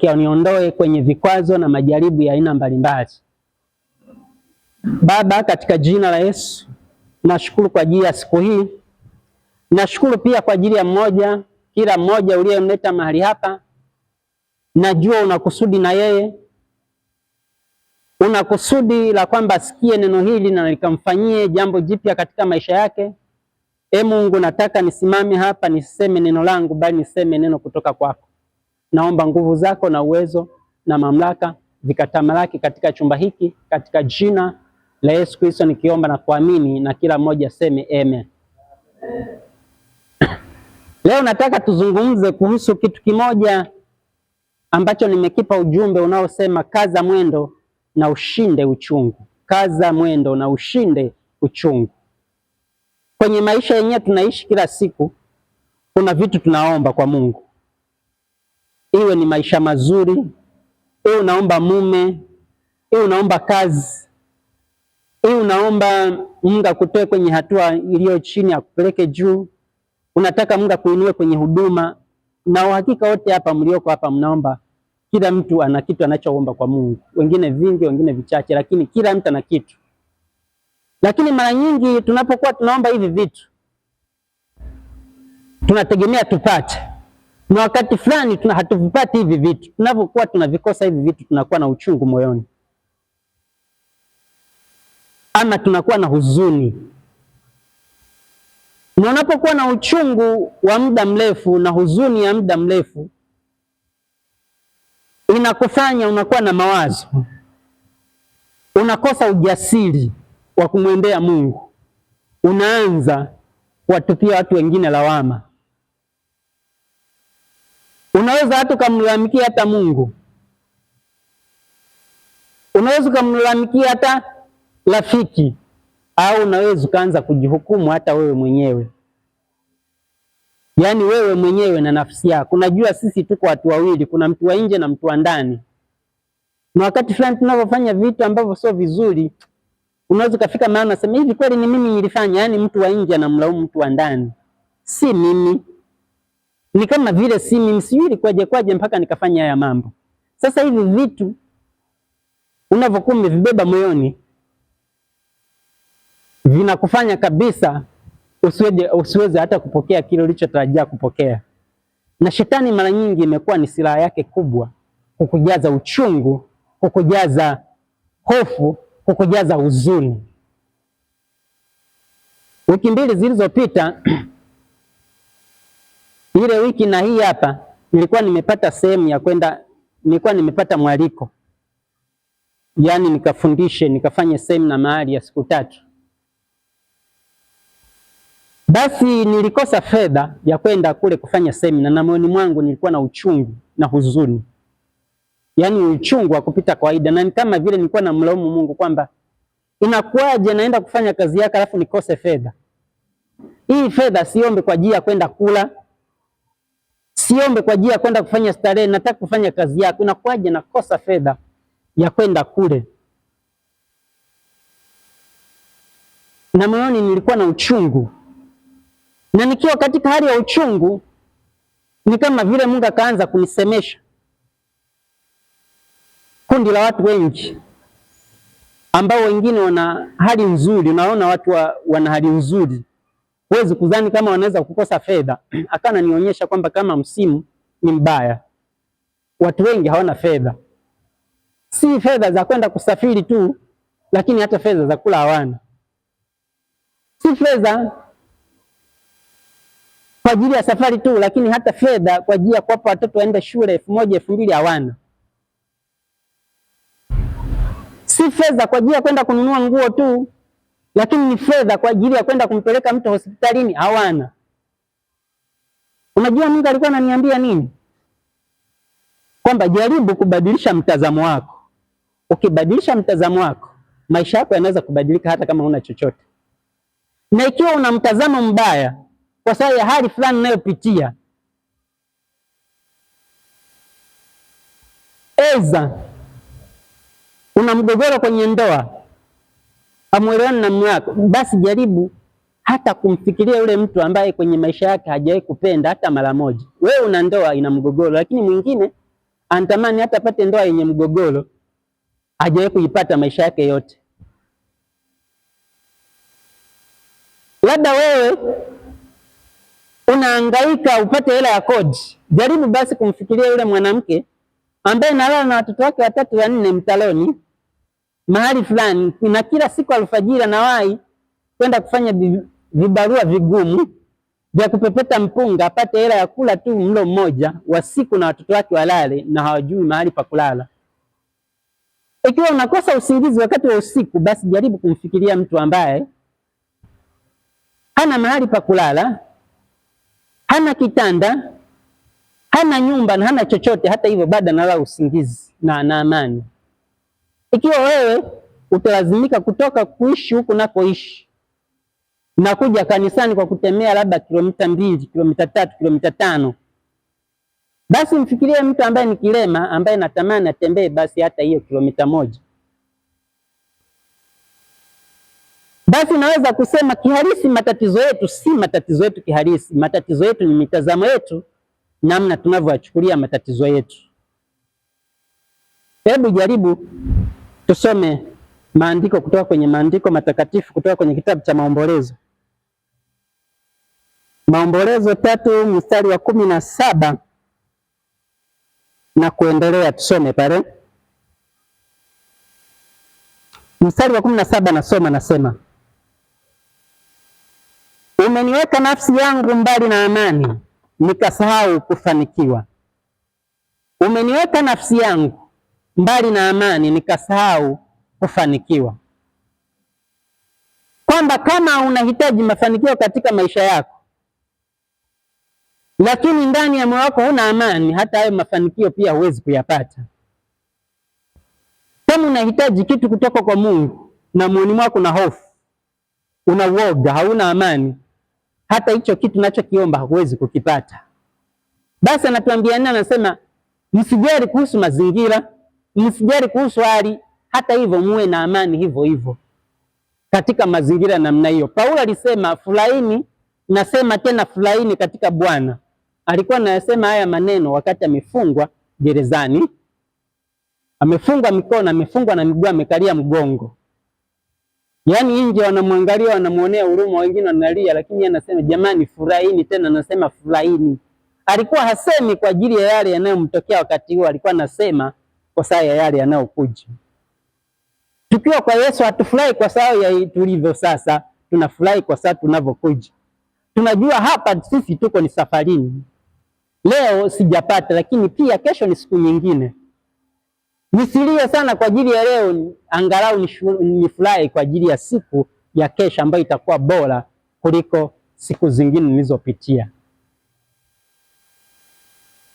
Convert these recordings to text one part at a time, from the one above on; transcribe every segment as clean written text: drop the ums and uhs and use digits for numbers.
Niondoe kwenye vikwazo na majaribu ya aina mbalimbali. Baba, katika jina la Yesu, nashukuru kwa ajili ya siku hii. Nashukuru pia kwa ajili ya kila mmoja uliyemleta mahali hapa. Najua una kusudi na yeye. Una kusudi la kwamba asikie neno hili na likamfanyie jambo jipya katika maisha yake. Mungu, nataka nisimame hapa niseme neno langu, bali niseme neno kutoka kwako. Naomba nguvu zako na uwezo na mamlaka vikatamalaki katika chumba hiki, katika jina la Yesu Kristo nikiomba na kuamini, na kila mmoja aseme amen. Leo nataka tuzungumze kuhusu kitu kimoja ambacho nimekipa ujumbe unaosema kaza mwendo na ushinde uchungu. Kaza mwendo na ushinde uchungu. Kwenye maisha yenyewe tunaishi kila siku, kuna vitu tunaomba kwa Mungu. Iwe ni maisha mazuri, iwe unaomba mume, iwe unaomba kazi, iwe unaomba Mungu akutoe kwenye hatua iliyo chini akupeleke juu, unataka Mungu akuinue kwenye huduma. Na uhakika wote hapa mlioko hapa mnaomba, kila mtu ana kitu anachoomba kwa Mungu. Wengine vingi, wengine vichache, lakini kila mtu ana kitu. Lakini mara nyingi tunapokuwa tunaomba hivi vitu, tunategemea tupate. Na wakati fulani hatuvipati hivi vitu. Tunapokuwa tunavikosa hivi vitu, tunakuwa na uchungu moyoni, ama tunakuwa na huzuni. Na unapokuwa na uchungu wa muda mrefu na huzuni ya muda mrefu, inakufanya unakuwa na mawazo, unakosa ujasiri wa kumwendea Mungu, unaanza kuwatupia watu wengine lawama. Unaweza hata kumlalamikia hata Mungu, unaweza kumlalamikia hata rafiki, au unaweza ukaanza kujihukumu hata wewe mwenyewe. Yaani wewe mwenyewe na nafsi yako. Unajua sisi tuko watu wawili, kuna mtu wa nje na mtu wa ndani. Na wakati fulani tunapofanya vitu ambavyo sio vizuri, unaweza kufika mahali unasema hivi, kweli ni mimi nilifanya? Yaani mtu wa nje anamlaumu mtu wa ndani, si mimi. Ni kama vile si mimi, sijui kwaje mpaka nikafanya haya mambo. Sasa hivi vitu unavyokuwa umevibeba moyoni vinakufanya kabisa usiweze hata kupokea kile ulichotarajia kupokea. Na shetani mara nyingi imekuwa ni silaha yake kubwa, kukujaza uchungu, kukujaza hofu, kukujaza huzuni. Wiki mbili zilizopita ile wiki na hii hapa, nilikuwa nimepata sehemu ya kwenda, nilikuwa nimepata mwaliko, yaani nikafanye semina mahali ya siku 3. Basi nilikosa fedha ya kwenda kule kufanya semina, na moyoni mwangu nilikuwa na uchungu na huzuni, yaani uchungu wa kupita kawaida. Na kama vile nilikuwa namlaumu Mungu kwamba inakuwaje naenda kufanya kazi yake alafu nikose fedha. Hii fedha siombe kwa ajili ya kwenda kula, siombe kwa ajili ya kwenda kufanya starehe, nataka kufanya kazi yako. Inakuwaje nakosa fedha ya kwenda kule? Na moyoni nilikuwa na uchungu. Na nikiwa katika hali ya uchungu, ni kama vile Mungu akaanza kunisemesha. Kundi la watu wengi ambao wengine wana hali nzuri, unaona watu wana hali nzuri, huwezi kudhani kama wanaweza kukosa fedha. Akana nionyesha kwamba kama msimu ni mbaya, watu wengi hawana fedha. Si fedha za kwenda kusafiri tu, lakini hata fedha za kula hawana. Si fedha kwa ajili ya safari tu, lakini hata fedha kwa ajili ya kuwapa watoto waende shule 1000, 2000 hawana. Si fedha kwa ajili ya kwenda kununua nguo tu, lakini ni fedha kwa ajili ya kwenda kumpeleka mtu hospitalini hawana. Unajua Mungu alikuwa ananiambia nini? Kwamba jaribu kubadilisha mtazamo wako. Ukibadilisha mtazamo wako, maisha yako yanaweza kubadilika hata kama huna chochote. Na ikiwa una mtazamo mbaya kwa sababu ya hali fulani unayopitia, eza una mgogoro kwenye ndoa, hamuelewani na mume wako, basi jaribu hata kumfikiria yule mtu ambaye kwenye maisha yake hajawahi kupenda hata mara moja. Wewe una ndoa ina mgogoro, lakini mwingine anatamani hata apate ndoa yenye mgogoro, hajawahi kuipata maisha yake yote. Labda wewe unahangaika upate hela ya kodi, jaribu basi kumfikiria yule mwanamke ambaye analala na watoto wake 3 4 mtaloni mahali fulani, na kila siku alfajiri anawahi kwenda kufanya vibarua vigumu vya kupepeta mpunga apate hela ya kula tu mlo mmoja wa siku, na watoto wake walale na hawajui mahali pa kulala. Ikiwa unakosa usingizi wakati wa usiku, basi jaribu kumfikiria mtu ambaye hana mahali pa kulala, hana kitanda, hana nyumba na hana chochote, hata hivyo bado analala usingizi na amani. Ikiwa wewe utalazimika kutoka kuishi huku nakoishi na kuja kanisani kwa kutembea labda kilomita 2, kilomita 3, kilomita 5, basi mfikirie mtu ambaye ni kilema, ambaye natamani atembee basi hata hiyo kilomita 1. Basi naweza kusema kihalisi matatizo yetu si matatizo yetu kihalisi, matatizo yetu ni mitazamo yetu, namna tunavyochukulia matatizo yetu. Hebu jaribu tusome maandiko kutoka kwenye maandiko matakatifu, kutoka kwenye kitabu cha Maombolezo. Maombolezo 3 mstari wa 17 na kuendelea, tusome pale. Mstari wa 17 nasoma, nasema: umeniweka nafsi yangu mbali na amani, nikasahau kufanikiwa. Umeniweka nafsi yangu mbali na amani, nikasahau kufanikiwa. Kwamba kama unahitaji mafanikio katika maisha yako, lakini ndani ya moyo wako huna amani, hata hayo mafanikio pia huwezi kuyapata. Kama unahitaji kitu kutoka kwa Mungu na moyoni mwako na hofu, una uoga, hauna amani, hata hicho kitu unachokiomba huwezi kukipata. Basi anatuambia nini? Anasema msijali kuhusu mazingira, msijali kuhusu hali, hata hivyo muwe na amani hivyo hivyo katika mazingira namna hiyo. Paulo alisema furahini, nasema tena furahini katika Bwana. Alikuwa anasema haya maneno wakati amefungwa gerezani, amefungwa mikono, amefungwa na miguu, amekalia mgongo. Yaani nje wanamwangalia, wanamuonea huruma, wengine wanalia, lakini yeye anasema jamani furahini, tena anasema furahini. Alikuwa hasemi kwa ajili ya yale yanayomtokea wakati huo, alikuwa anasema kwa sababu ya yale yanayokuja. Tukiwa kwa Yesu hatufurahi kwa sababu ya tulivyo sasa, tunafurahi kwa sababu tunavyokuja. Tunajua hapa sisi tuko ni safarini. Leo sijapata, lakini pia kesho ni siku nyingine. Nisilie sana kwa ajili ya leo, angalau nifurahi kwa ajili ya siku ya kesho ambayo itakuwa bora kuliko siku zingine nilizopitia.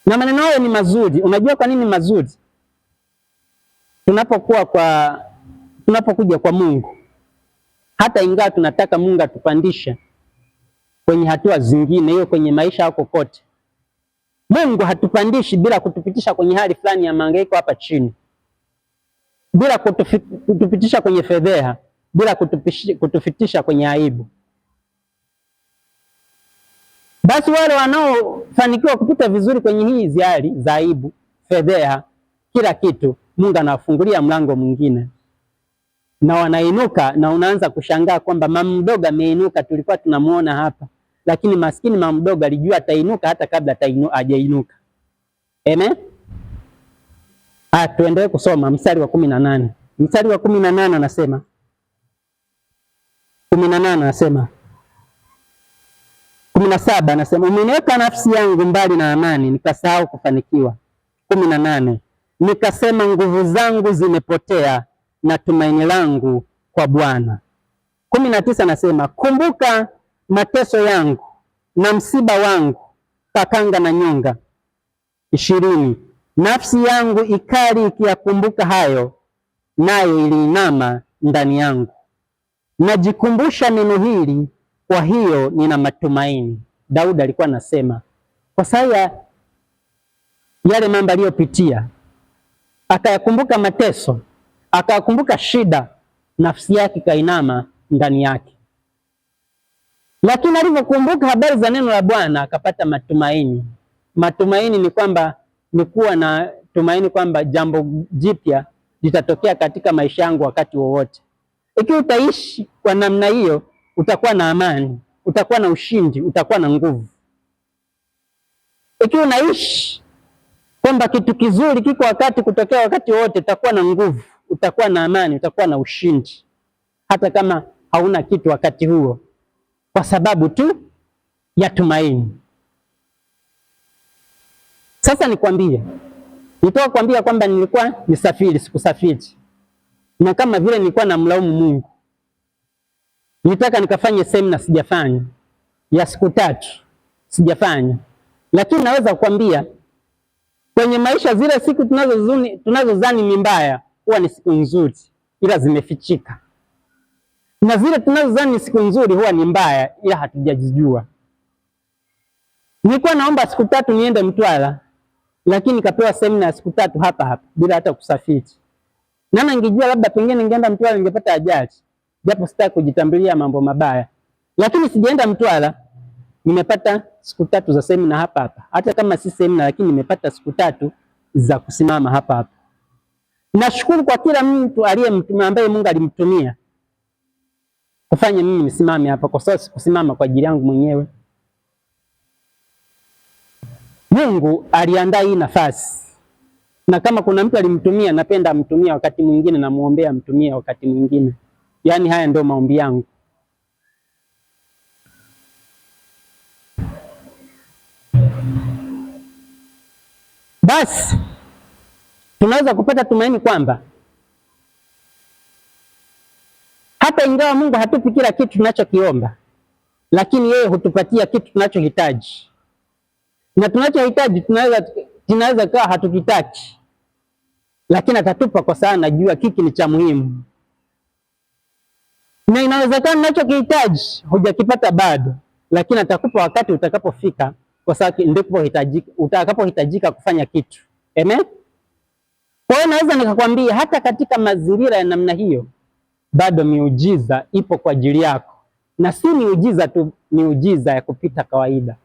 Na maneno hayo ni mazuri. Unajua kwa nini mazuri? Tunapokuja kwa Mungu, hata ingawa tunataka Mungu atupandishe kwenye hatua zingine, hiyo kwenye maisha yako kote, Mungu hatupandishi bila kutupitisha kwenye hali fulani ya mahangaiko hapa chini, bila kutupitisha kwenye fedheha, bila kutufitisha kwenye aibu. Basi wale wanaofanikiwa kupita vizuri kwenye hizi hali za aibu, fedheha, kila kitu, Mungu anawafungulia mlango mwingine na wanainuka, na unaanza kushangaa kwamba mama mdogo ameinuka, tulikuwa tunamuona hapa, lakini maskini mama mdogo alijua atainuka hata kabla hajainuka. Amen. Tuendelee kusoma mstari wa 18. Mstari wa 18 anasema 17 anasema umeniweka nafsi yangu mbali na amani, nikasahau kufanikiwa. 18 nikasema nguvu zangu zimepotea na tumaini langu kwa Bwana. 19 anasema kumbuka mateso yangu na msiba wangu, pakanga na nyonga. 20 nafsi yangu ikali ikiyakumbuka hayo, nayo iliinama ndani yangu. Najikumbusha neno hili, kwa hiyo nina matumaini. Daudi alikuwa anasema kwa sababu yale mambo aliyopitia, akayakumbuka mateso, akakumbuka shida, nafsi yake kainama ndani yake. Lakini alipokumbuka habari za neno la Bwana akapata matumaini. Matumaini ni kwamba ni kuwa na tumaini kwamba jambo jipya litatokea katika maisha yangu wakati wowote. Ikiwa utaishi kwa namna hiyo, utakuwa na amani, utakuwa na ushindi, utakuwa na nguvu. Ikiwa unaishi kwamba kitu kizuri kiko kutokea wakati wote, utakuwa na nguvu, utakuwa na amani, utakuwa na ushindi, hata kama hauna kitu wakati huo, kwa sababu tu ya tumaini. Sasa nikwambie, nitoka kuambia kwamba nilikuwa nisafiri, sikusafiri, na kama vile nilikuwa namlaumu Mungu. Nitaka nikafanye semina, sijafanya, ya siku 3 sijafanya. Lakini naweza kukwambia kwenye maisha, zile siku tunazozani ni mbaya huwa ni siku nzuri, ila zimefichika, na zile tunazozani ni siku nzuri huwa ni mbaya, ila hatujajijua. Nilikuwa naomba siku 3 niende Mtwara, lakini nikapewa semina ya siku 3 hapa bila hata kusafiri. Nana ningejua labda pengine ningeenda Mtwara ningepata ajali, japo sitaki kujitambulia mambo mabaya. Lakini sijaenda Mtwara, nimepata siku 3 za semina hapa. Hata kama si semina, lakini nimepata siku 3 za kusimama hapa. Nashukuru kwa kila mtu aliyemtumia, ambaye Mungu alimtumia kufanya mimi nisimame hapa, kwa sababu sikusimama kwa ajili yangu mwenyewe. Mungu aliandaa hii nafasi, na kama kuna mtu alimtumia, napenda amtumia wakati mwingine, na muombea amtumie wakati mwingine. Yaani haya ndio maombi yangu. Basi tunaweza kupata tumaini kwamba hata ingawa Mungu hatupi kila kitu tunachokiomba, lakini yeye hutupatia kitu tunachohitaji. Na tunachohitaji tunaweza kuwa hatukitaki, lakini atatupa kwa sababu anajua kiki ni cha muhimu. Na inawezekana unachokihitaji hujakipata bado, lakini atakupa wakati utakapofika, kwa sababu ndipo utakapohitajika kufanya kitu. Amen. Kwa hiyo naweza nikakwambia hata katika mazingira ya namna hiyo, bado miujiza ipo kwa ajili yako, na si miujiza tu, miujiza ya kupita kawaida.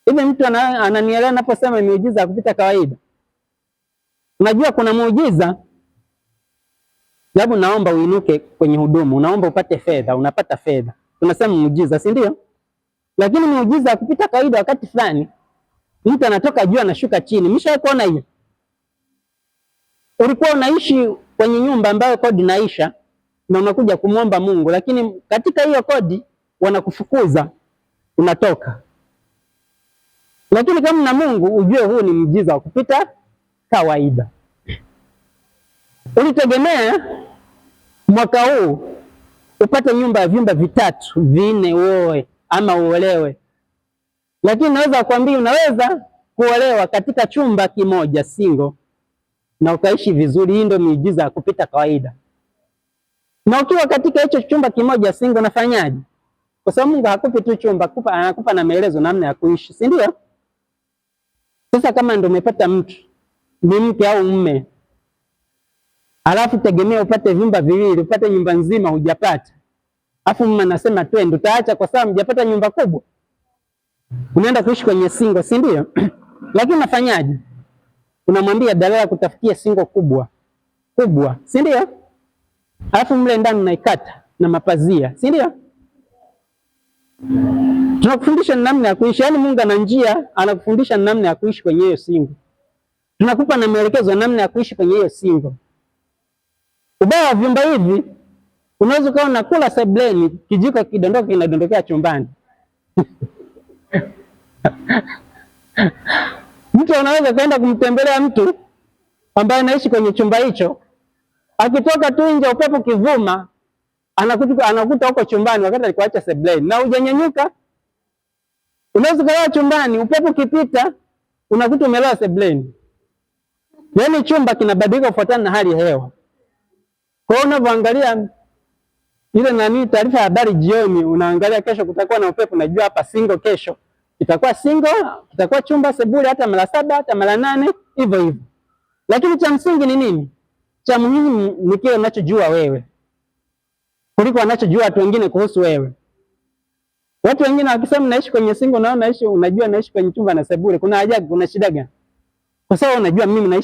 Hivi mtu ananielewa naposema miujiza ya kupita kawaida? Unajua kuna muujiza, labda naomba uinuke kwenye huduma, unaomba upate fedha, unapata fedha, tunasema muujiza, si ndio? Lakini muujiza ya kupita kawaida, wakati fulani mtu anatoka juu anashuka chini. Mshawahi kuona hiyo? Ulikuwa unaishi kwenye nyumba ambayo kodi naisha, na unakuja kumwomba Mungu, lakini katika hiyo kodi wanakufukuza, unatoka. Lakini kama na Mungu, ujue huu ni muujiza wa kupita kawaida. Ulitegemea mwaka huu upate nyumba ya vyumba 3, 4 uoe ama uolewe, lakini naweza kukwambia unaweza kuolewa katika chumba kimoja single na ukaishi vizuri. Hii ndio muujiza ya kupita kawaida. Na ukiwa katika hicho chumba kimoja single, unafanyaje? Kwa sababu Mungu hakupi tu chumba, anakupa na maelezo namna ya kuishi, si ndio? Sasa kama ndio umepata mtu, ni mke au mume, alafu tegemea upate vyumba 2, upate nyumba nzima hujapata, alafu mume anasema twende, utaacha kwa sababu hujapata nyumba kubwa, unaenda kuishi kwenye single, si ndio? Lakini unafanyaje? Unamwambia dalala kutafutia single kubwa, si ndio? Alafu mle ndani unaikata na mapazia, si ndio? Tunakufundisha namna ya kuishi, yaani Mungu ana njia, anakufundisha namna ya kuishi kwenye hiyo single. Tunakupa na maelekezo namna ya kuishi kwenye hiyo single. Ubaya wa vyumba hivi, unaweza kuwa unakula sebleni, kijiko kidondoka kinadondokea chumbani. Mtu anaweza kwenda kumtembelea mtu ambaye anaishi kwenye chumba hicho, akitoka tu nje upepo kivuma, anakuta huko chumbani wakati alikuacha sebleni na hujanyanyuka. Unaweza kulala chumbani, upepo kipita, unakuta umelala sebleni. Yaani chumba kinabadilika kufuatana na hali ya hewa. Kwa hiyo unapoangalia ile taarifa ya habari jioni, unaangalia kesho kutakuwa na upepo, unajua hapa single kesho itakuwa single, itakuwa chumba sebule hata mara 7 hata mara 8 hivyo hivyo. Lakini cha msingi ni nini? Cha muhimu ni kile unachojua wewe kuliko wanachojua watu wengine kuhusu wewe. Watu wengine wakisema naishi kwenye single na unajua naishi kwenye chumba na sebule, kuna haja, kuna shida gani? kwa sababu unajua mimi